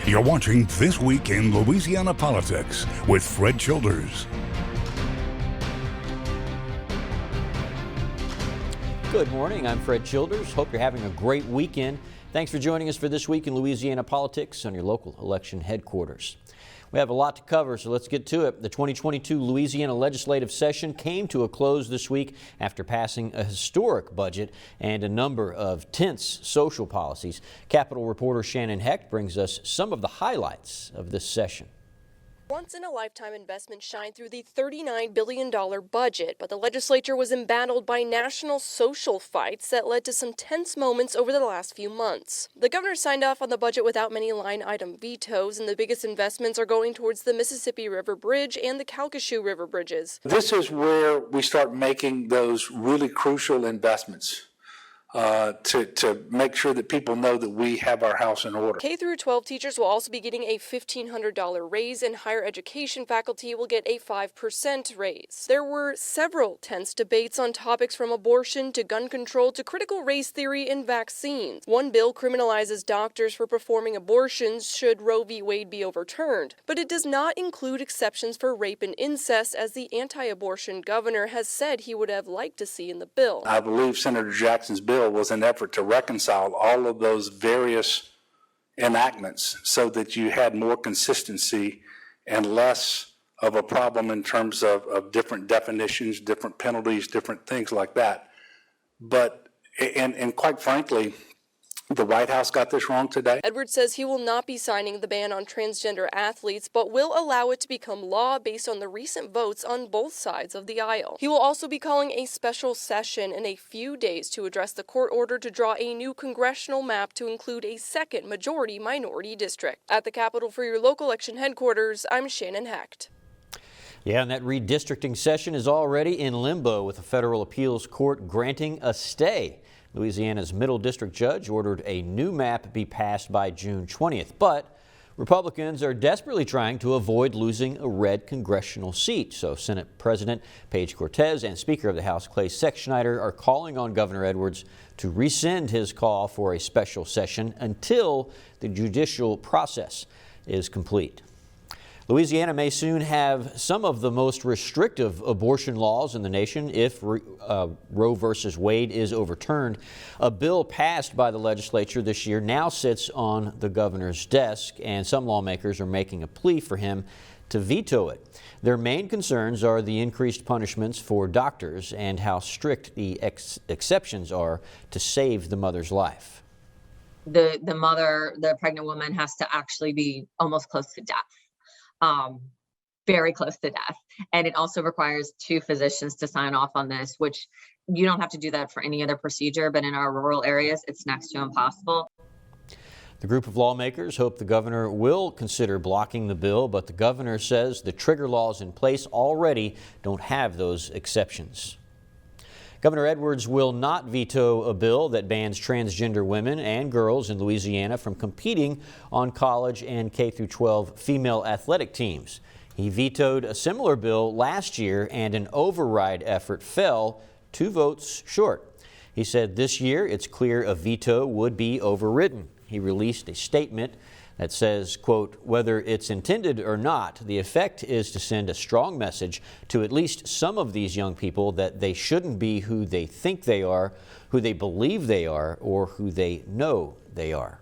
You're watching This Week in Louisiana Politics with Fred Childers. Good morning, I'm Fred Childers. Hope you're having a great weekend. Thanks for joining us for This Week in Louisiana Politics on your local election headquarters. We have a lot to cover, so let's get to it. The 2022 Louisiana legislative session came to a close this week after passing a historic budget and a number of tense social policies. Capitol reporter Shannon Hecht brings us some of the highlights of this session. Once-in-a-lifetime investments shine through the $39 billion budget, but the legislature was embattled by national social fights that led to some tense moments over the last few months. The governor signed off on the budget without many line-item vetoes, and the biggest investments are going towards the Mississippi River Bridge and the Calcasieu River bridges. This is where we start making those really crucial investments. To make sure that people know that we have our house in order. K through 12 teachers will also be getting a $1,500 raise, and higher education faculty will get a 5% raise. There were several tense debates on topics from abortion to gun control to critical race theory and vaccines. One bill criminalizes doctors for performing abortions should Roe v. Wade be overturned, but it does not include exceptions for rape and incest, as the anti-abortion governor has said he would have liked to see in the bill. I believe Senator Jackson's bill was an effort to reconcile all of those various enactments so that you had more consistency and less of a problem in terms of different definitions, different penalties, different things like that. But, and quite frankly, the White House got this wrong today. Edwards says he will not be signing the ban on transgender athletes, but will allow it to become law based on the recent votes on both sides of the aisle. He will also be calling a special session in a few days to address the court order to draw a new congressional map to include a second majority-minority district. At the Capitol for your local election headquarters, I'm Shannon Hecht. Yeah, and that redistricting session is already in limbo, with a federal appeals court granting a stay. Louisiana's middle district judge ordered a new map be passed by June 20th, but Republicans are desperately trying to avoid losing a red congressional seat. So Senate President Paige Cortez and Speaker of the House Clay Sexsnyder are calling on Governor Edwards to rescind his call for a special session until the judicial process is complete. Louisiana may soon have some of the most restrictive abortion laws in the nation if Roe versus Wade is overturned. A bill passed by the legislature this year now sits on the governor's desk, and some lawmakers are making a plea for him to veto it. Their main concerns are the increased punishments for doctors and how strict the exceptions are to save the mother's life. The mother, the pregnant woman, has to actually be almost close to death. Very close to death. And it also requires 2 physicians to sign off on this, which you don't have to do that for any other procedure, but in our rural areas, it's next to impossible. The group of lawmakers hope the governor will consider blocking the bill, but the governor says the trigger laws in place already don't have those exceptions. Governor Edwards will not veto a bill that bans transgender women and girls in Louisiana from competing on college and K-12 female athletic teams. He vetoed a similar bill last year, and an override effort fell 2 votes short. He said this year it's clear a veto would be overridden. He released a statement that says, quote, "Whether it's intended or not, the effect is to send a strong message to at least some of these young people that they shouldn't be who they think they are, who they believe they are, or who they know they are."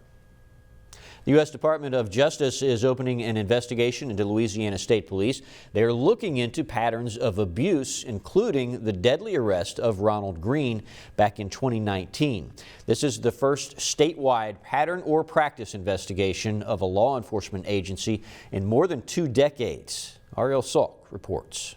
The U.S. Department of Justice is opening an investigation into Louisiana State Police. They are looking into patterns of abuse, including the deadly arrest of Ronald Green back in 2019. This is the first statewide pattern or practice investigation of a law enforcement agency in more than 2 decades. Ariel Salk reports.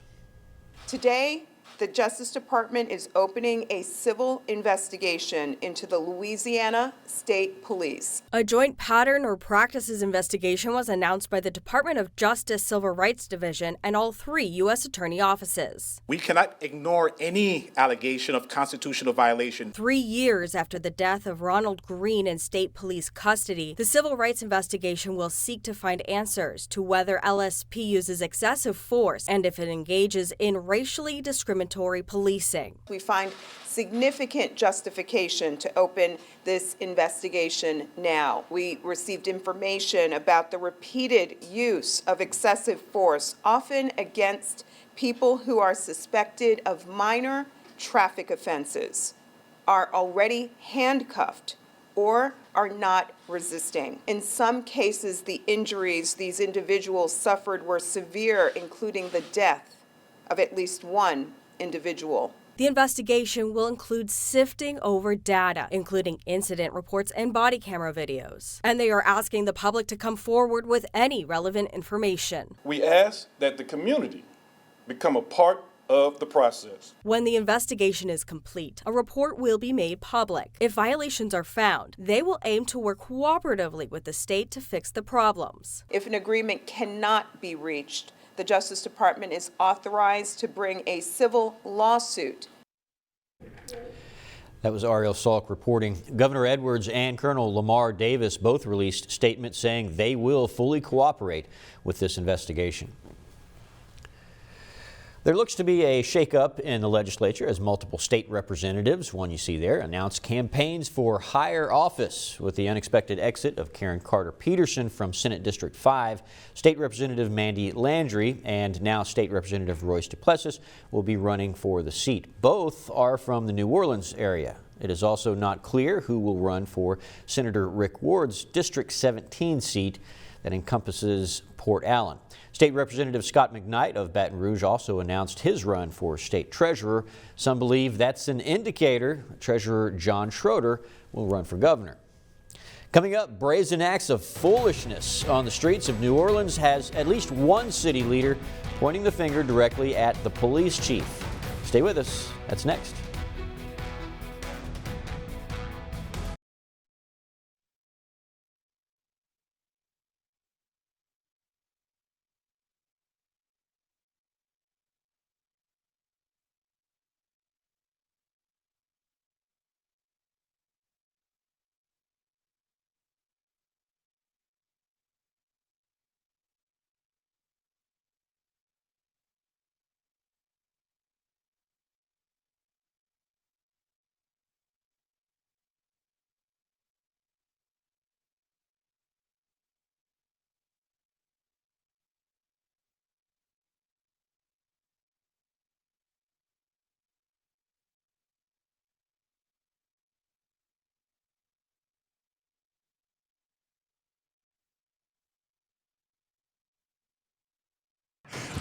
Today, the Justice Department is opening a civil investigation into the Louisiana State Police. A joint pattern or practices investigation was announced by the Department of Justice Civil Rights Division and all 3 U.S. Attorney offices. We cannot ignore any allegation of constitutional violation. 3 years after the death of Ronald Green in state police custody, the civil rights investigation will seek to find answers to whether LSP uses excessive force and if it engages in racially discriminatory inflammatory policing. We find significant justification to open this investigation now. We received information about the repeated use of excessive force, often against people who are suspected of minor traffic offenses, are already handcuffed, or are not resisting. In some cases, the injuries these individuals suffered were severe, including the death of at least one individual. The investigation will include sifting over data, including incident reports and body camera videos. And they are asking the public to come forward with any relevant information. We ask that the community become a part of the process. When the investigation is complete, a report will be made public. If violations are found, they will aim to work cooperatively with the state to fix the problems. If an agreement cannot be reached, the Justice Department is authorized to bring a civil lawsuit. That was Ariel Salk reporting. Governor Edwards and Colonel Lamar Davis both released statements saying they will fully cooperate with this investigation. There looks to be a shakeup in the legislature as multiple state representatives, one you see there, announced campaigns for higher office. With the unexpected exit of Karen Carter Peterson from Senate District 5, State Representative Mandy Landry and now State Representative Royce Duplessis will be running for the seat. Both are from the New Orleans area. It is also not clear who will run for Senator Rick Ward's District 17 seat that encompasses Port Allen. State Representative Scott McKnight of Baton Rouge also announced his run for state treasurer. Some believe that's an indicator Treasurer John Schroeder will run for governor. Coming up, brazen acts of foolishness on the streets of New Orleans has at least one city leader pointing the finger directly at the police chief. Stay with us. That's next.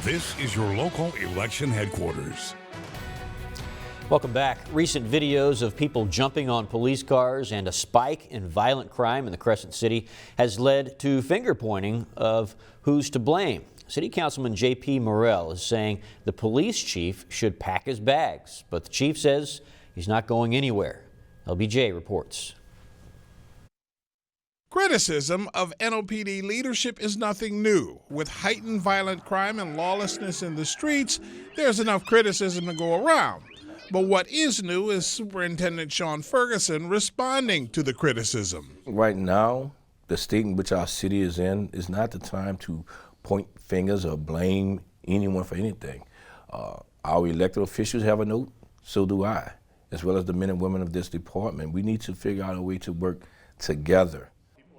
This is your local election headquarters. Welcome back. Recent videos of people jumping on police cars and a spike in violent crime in the Crescent City has led to finger pointing of who's to blame. City Councilman J.P. Morrell is saying the police chief should pack his bags, but the chief says he's not going anywhere. LBJ reports. Criticism of NOPD leadership is nothing new. With heightened violent crime and lawlessness in the streets, there's enough criticism to go around. But what is new is Superintendent Sean Ferguson responding to the criticism. Right now, the state in which our city is in is not the time to point fingers or blame anyone for anything. Our elected officials have a note, so do I, as well as the men and women of this department. We need to figure out a way to work together.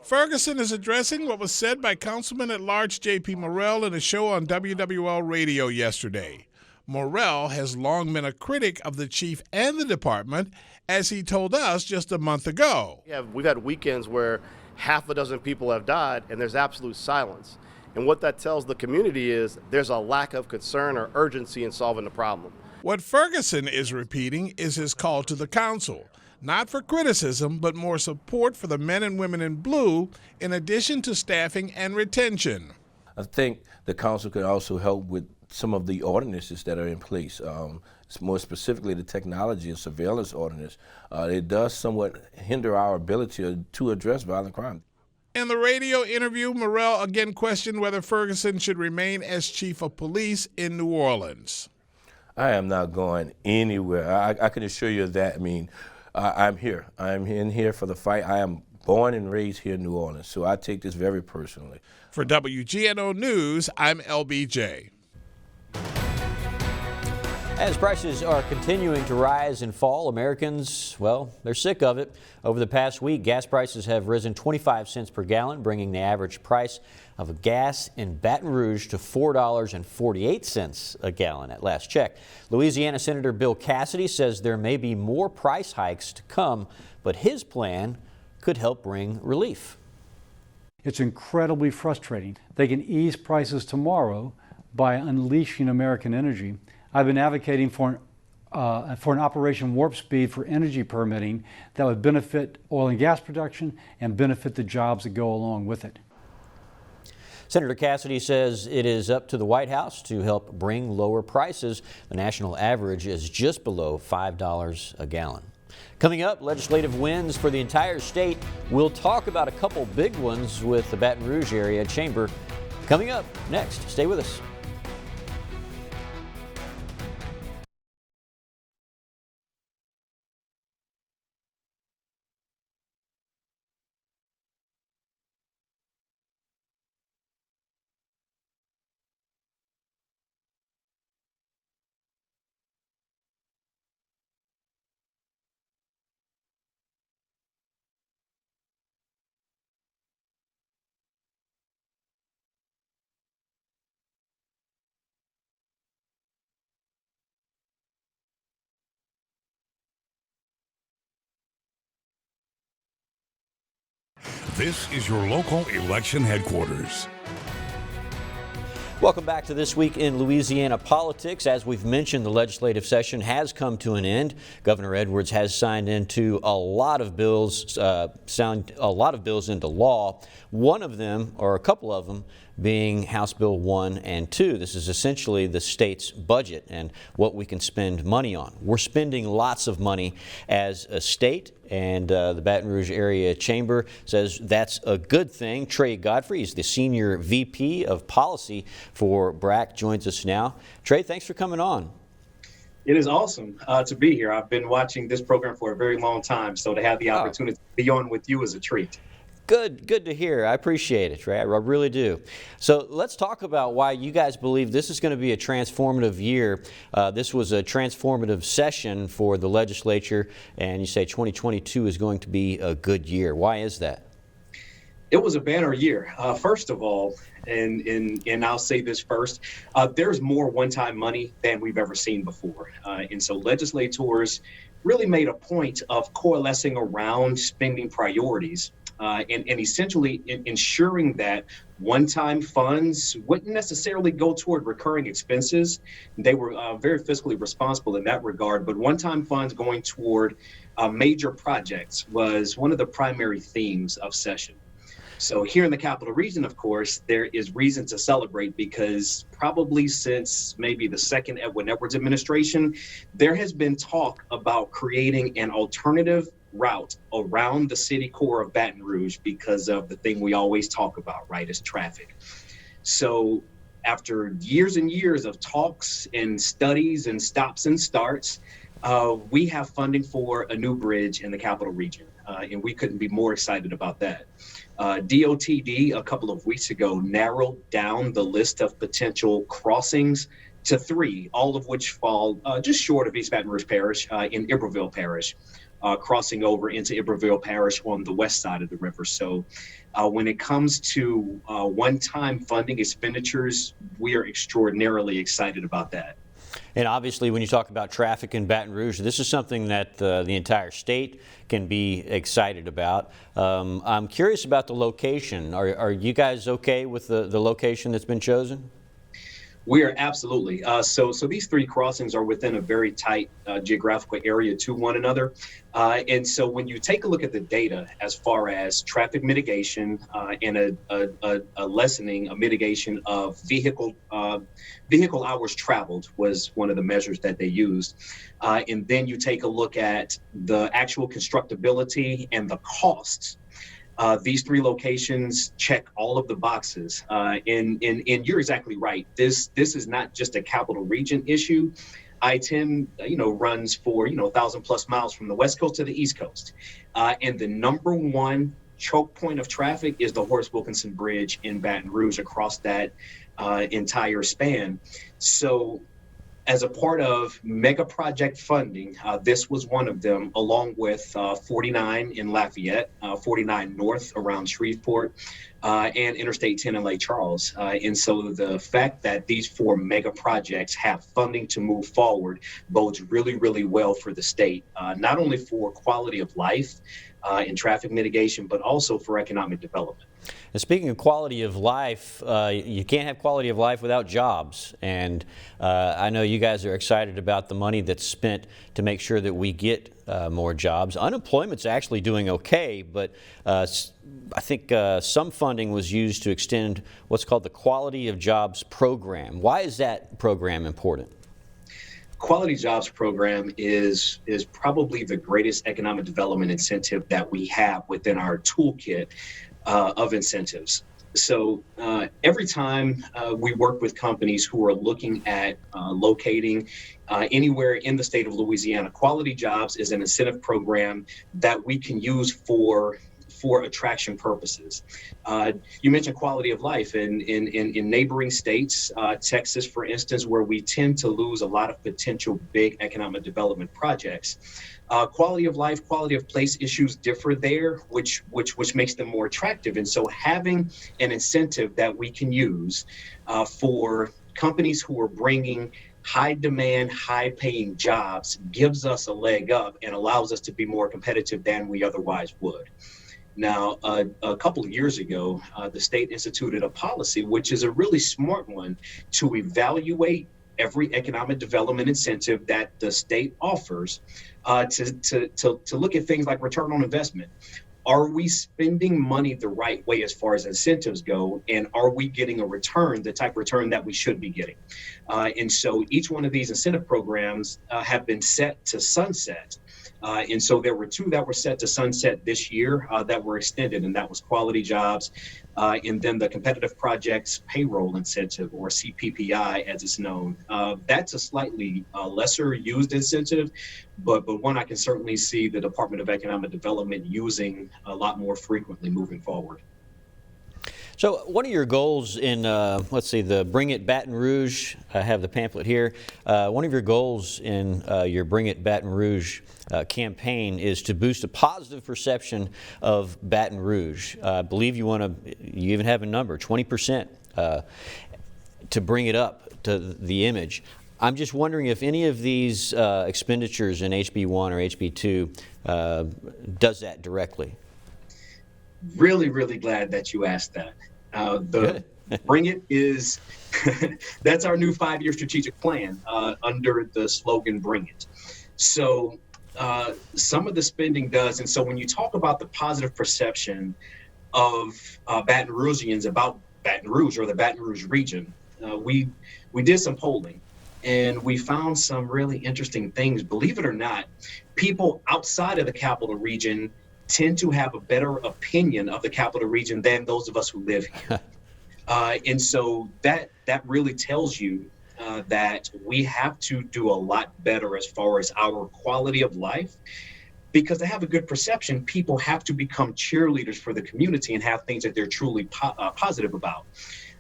Ferguson is addressing what was said by Councilman-at-Large J.P. Morrell in a show on WWL Radio yesterday. Morrell has long been a critic of the chief and the department, as he told us just a month ago. We've had weekends where half a dozen people have died and there's absolute silence. And what that tells the community is there's a lack of concern or urgency in solving the problem. What Ferguson is repeating is his call to the council. Not for criticism, but more support for the men and women in blue, in addition to staffing and retention. I think the council could also help with some of the ordinances that are in place. More specifically, the technology and surveillance ordinance. It does somewhat hinder our ability to address violent crime. In the radio interview, Morrell again questioned whether Ferguson should remain as chief of police in New Orleans. I am not going anywhere. I can assure you of that. I'm here. I'm in here for the fight. I am born and raised here in New Orleans, so I take this very personally. For WGNO News, I'm LBJ. As prices are continuing to rise and fall, Americans, well, they're sick of it. Over the past week, gas prices have risen 25 cents per gallon, bringing the average price of a gas in Baton Rouge to $4.48 a gallon at last check. Louisiana Senator Bill Cassidy says there may be more price hikes to come, but his plan could help bring relief. It's incredibly frustrating. They can ease prices tomorrow by unleashing American energy. I've been advocating for an Operation Warp Speed for energy permitting that would benefit oil and gas production and benefit the jobs that go along with it. Senator Cassidy says it is up to the White House to help bring lower prices. The national average is just below $5 a gallon. Coming up, legislative wins for the entire state. We'll talk about a couple big ones with the Baton Rouge area chamber. Coming up next. Stay with us. This is your local election headquarters. Welcome back to This Week in Louisiana Politics. As we've mentioned, the legislative session has come to an end. Governor Edwards has signed into a lot of bills, into law. One of them, or a couple of them, being House Bill 1 and 2. This is essentially the state's budget and what we can spend money on. We're spending lots of money as a state, and the Baton Rouge Area Chamber says that's a good thing. Trey Godfrey is the Senior VP of Policy for BRAC, joins us now. Trey, thanks for coming on. It is awesome to be here. I've been watching this program for a very long time, so to have the opportunity to be on with you is a treat. Good to hear. I appreciate it, Trey. I really do. So let's talk about why you guys believe this is going to be a transformative year. This was a transformative session for the legislature, and you say 2022 is going to be a good year. Why is that? It was a banner year. First of all, and I'll say this first, there's more one-time money than we've ever seen before. And so legislators really made a point of coalescing around spending priorities. And essentially ensuring that one-time funds wouldn't necessarily go toward recurring expenses. They were very fiscally responsible in that regard, but one-time funds going toward major projects was one of the primary themes of session. So here in the Capital Region, of course, there is reason to celebrate because probably since maybe the second Gov Edwards administration, there has been talk about creating an alternative route around the city core of Baton Rouge because of the thing we always talk about, right, is traffic. So after years and years of talks and studies and stops and starts, we have funding for a new bridge in the Capital Region, and we couldn't be more excited about that. DOTD a couple of weeks ago narrowed down the list of potential crossings to 3, all of which fall just short of East Baton Rouge Parish in Iberville Parish. Crossing over into Iberville Parish on the west side of the river. So when it comes to one-time funding expenditures, we are extraordinarily excited about that. And obviously, when you talk about traffic in Baton Rouge, this is something that the entire state can be excited about. I'm curious about the location. Are you guys okay with the location that's been chosen? We are absolutely. So these 3 crossings are within a very tight geographical area to one another. And so when you take a look at the data as far as traffic mitigation and a lessening, a mitigation of vehicle hours traveled was one of the measures that they used. And then you take a look at the actual constructability and the costs. These 3 locations check all of the boxes, and you're exactly right. This is not just a Capital Region issue. I-10, runs for 1,000+ miles from the West Coast to the East Coast, and the number one choke point of traffic is the Horace Wilkinson Bridge in Baton Rouge across that entire span. So as a part of mega project funding, this was one of them, along with 49 in Lafayette, 49 North around Shreveport, and Interstate 10 in Lake Charles. And so the fact that these 4 mega projects have funding to move forward bodes really, really well for the state, not only for quality of life and traffic mitigation, but also for economic development. And speaking of quality of life, you can't have quality of life without jobs. And I know you guys are excited about the money that's spent to make sure that we get more jobs. Unemployment's actually doing okay, but I think some funding was used to extend what's called the Quality of Jobs program. Why is that program important? Quality Jobs program is probably the greatest economic development incentive that we have within our toolkit of incentives. So every time we work with companies who are looking at locating anywhere in the state of Louisiana, Quality Jobs is an incentive program that we can use for attraction purposes. You mentioned quality of life in neighboring states, Texas, for instance, where we tend to lose a lot of potential big economic development projects. Quality of life, quality of place issues differ there, which makes them more attractive. And so having an incentive that we can use for companies who are bringing high demand, high paying jobs gives us a leg up and allows us to be more competitive than we otherwise would. Now, a couple of years ago, the state instituted a policy, which is a really smart one, to evaluate every economic development incentive that the state offers to look at things like return on investment. Are we spending money the right way as far as incentives go? And are we getting a return, the type of return that we should be getting? And so each one of these incentive programs have been set to sunset. And so there were 2 that were set to sunset this year that were extended, and that was Quality Jobs and then the Competitive Projects Payroll Incentive, or CPPI as it's known. That's a slightly lesser used incentive, but one I can certainly see the Department of Economic Development using a lot more frequently moving forward. So one of your goals in, let's see, the Bring It Baton Rouge, I have the pamphlet here. One of your goals in your Bring It Baton Rouge campaign is to boost a positive perception of Baton Rouge. I believe you even have a number, 20%, to bring it up to the image. I'm just wondering if any of these expenditures in HB1 or HB2 does that directly. Really, really glad that you asked that. Bring It is, that's our new 5-year strategic plan under the slogan Bring It. So some of the spending does. And so when you talk about the positive perception of Baton Rougeans about Baton Rouge or the Baton Rouge region, we did some polling and we found some really interesting things. Believe it or not, people outside of the capital region tend to have a better opinion of the capital region than those of us who live here. And so that really tells you that we have to do a lot better as far as our quality of life, because to have a good perception, people have to become cheerleaders for the community and have things that they're truly positive about.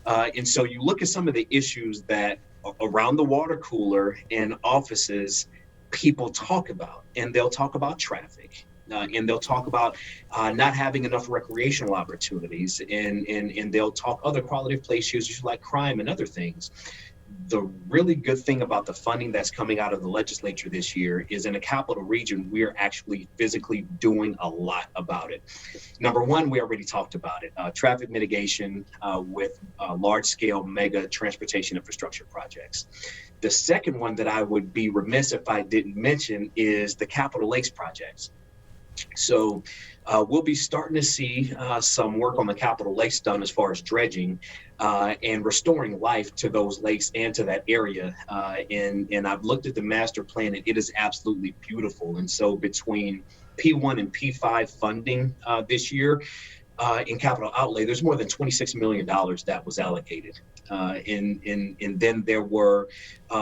And so you look at some of the issues that around the water cooler and offices people talk about, and they'll talk about traffic. And they'll talk about not having enough recreational opportunities, and they'll talk other quality of place issues like crime and other things. The really good thing about the funding that's coming out of the legislature this year is in the capital region, we're actually physically doing a lot about it. Number one, we already talked about it, traffic mitigation with large-scale mega transportation infrastructure projects. The second one that I would be remiss if I didn't mention is the Capitol Lakes projects. So we'll be starting to see some work on the Capitol Lakes done as far as dredging and restoring life to those lakes and to that area. And I've looked at the master plan and it is absolutely beautiful. And so between P1 and P5 funding this year in capital outlay, there's more than $26 million that was allocated. And then there were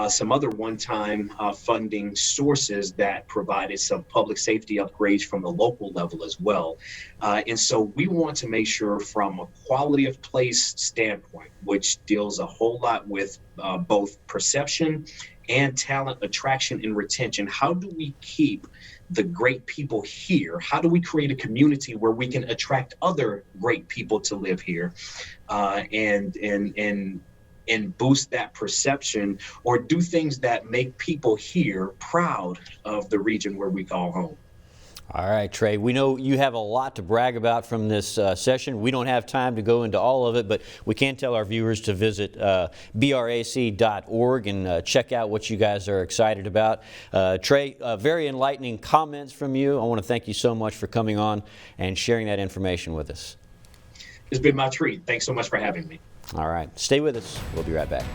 some other one-time funding sources that provided some public safety upgrades from the local level as well. And so we want to make sure from a quality of place standpoint, which deals a whole lot with both perception and talent attraction and retention. How do we keep the great people here? How do we create a community where we can attract other great people to live here, and boost that perception, or do things that make people here proud of the region where we call home? All right, Trey, we know you have a lot to brag about from this session. We don't have time to go into all of it, but we can tell our viewers to visit brac.org and check out what you guys are excited about. Trey, very enlightening comments from you. I want to thank you so much for coming on and sharing that information with us. It's been my treat. Thanks so much for having me. All right, stay with us. We'll be right back.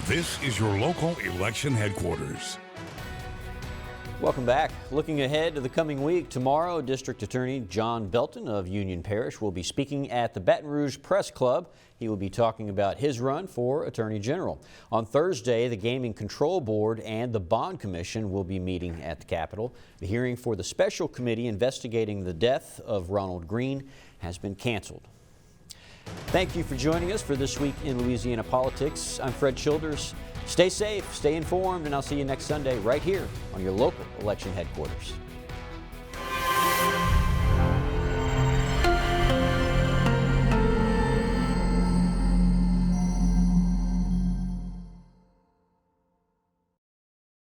This is your local election headquarters. Welcome back. Looking ahead to the coming week, tomorrow, District Attorney John Belton of Union Parish will be speaking at the Baton Rouge Press Club. He will be talking about his run for Attorney General. On Thursday, the Gaming Control Board and the Bond Commission will be meeting at the Capitol. The hearing for the special committee investigating the death of Ronald Greene has been canceled. Thank you for joining us for This Week in Louisiana Politics. I'm Fred Childers. Stay safe, stay informed, and I'll see you next Sunday right here on your local election headquarters.